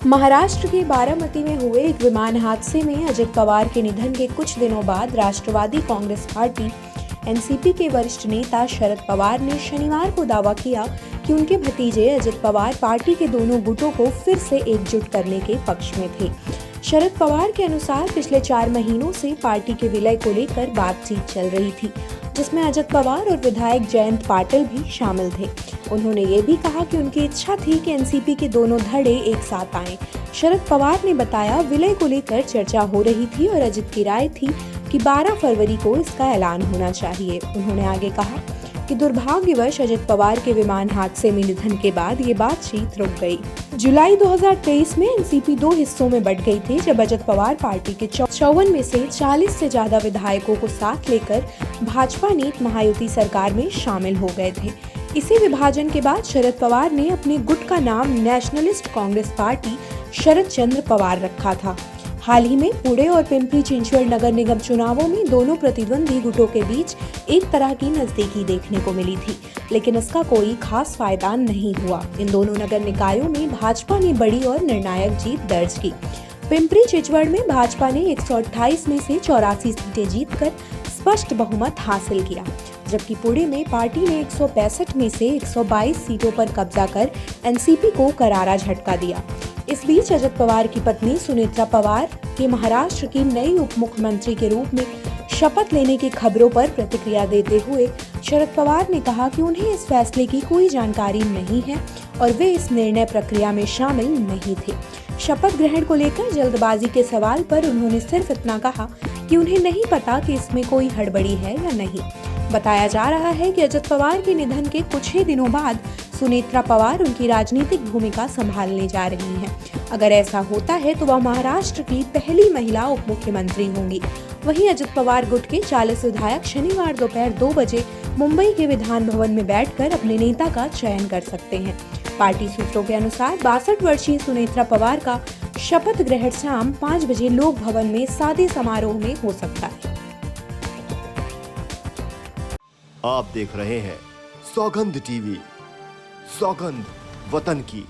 महाराष्ट्र के बारामती में हुए एक विमान हादसे में अजित पवार के निधन के कुछ दिनों बाद राष्ट्रवादी कांग्रेस पार्टी एनसीपी के वरिष्ठ नेता शरद पवार ने शनिवार को दावा किया कि उनके भतीजे अजित पवार पार्टी के दोनों गुटों को फिर से एकजुट करने के पक्ष में थे। शरद पवार के अनुसार पिछले 4 महीनों से पार्टी के विलय को लेकर बातचीत चल रही थी, जिसमें अजित पवार और विधायक जयंत पाटिल भी शामिल थे। उन्होंने ये भी कहा कि उनकी इच्छा थी कि एनसीपी के दोनों धड़े एक साथ आएं। शरद पवार ने बताया, विलय को लेकर चर्चा हो रही थी और अजित की राय थी कि 12 फरवरी को इसका ऐलान होना चाहिए। उन्होंने आगे कहा कि दुर्भाग्यवश अजित पवार के विमान हादसे में निधन के बाद ये बातचीत रुक गई। जुलाई 2023 में एनसीपी 2 हिस्सों में बंट गई थी, जब अजित पवार पार्टी के 54 में से 40 से ज्यादा विधायकों को साथ लेकर भाजपा नीत महायुति सरकार में शामिल हो गए थे। इसी विभाजन के बाद शरद पवार ने अपने गुट का नाम नेशनलिस्ट कांग्रेस पार्टी शरद चंद्र पवार रखा था। हाल ही में पुणे और पिंपरी चिंचवड नगर निगम चुनावों में दोनों प्रतिद्वंदी गुटों के बीच एक तरह की नजदीकी देखने को मिली थी, लेकिन इसका कोई खास फायदा नहीं हुआ। इन दोनों नगर निकायों में भाजपा ने बड़ी और निर्णायक जीत दर्ज की। पिंपरी चिंचवड में भाजपा ने 128 में से 84 सीटें जीतकर स्पष्ट बहुमत हासिल किया, जबकि पुणे में पार्टी ने 165 में से 122 सीटों पर कब्जा कर एनसीपी को करारा झटका दिया। इस बीच अजित पवार की पत्नी सुनेत्रा पवार के महाराष्ट्र की नई उप मुख्यमंत्री के रूप में शपथ लेने की खबरों पर प्रतिक्रिया देते हुए शरद पवार ने कहा कि उन्हें इस फैसले की कोई जानकारी नहीं है और वे इस निर्णय प्रक्रिया में शामिल नहीं थे। शपथ ग्रहण को लेकर जल्दबाजी के सवाल पर उन्होंने सिर्फ इतना कहा कि उन्हें नहीं पता कि इसमें कोई हड़बड़ी है या नहीं। बताया जा रहा है कि अजित पवार के निधन के कुछ ही दिनों बाद सुनेत्रा पवार उनकी राजनीतिक भूमिका संभालने जा रही हैं। अगर ऐसा होता है तो वह महाराष्ट्र की पहली महिला उप मुख्यमंत्री होंगी। वहीं अजित पवार गुट के 40 विधायक शनिवार दोपहर 2 बजे मुंबई के विधान भवन में बैठकर अपने नेता का चयन कर सकते हैं। पार्टी सूत्रों के अनुसार 62 वर्षीय सुनेत्रा पवार का शपथ ग्रहण शाम 5 बजे लोक भवन में सादे समारोह में हो सकता है। आप देख रहे हैं सौगंध टीवी, सौगंध वतन की।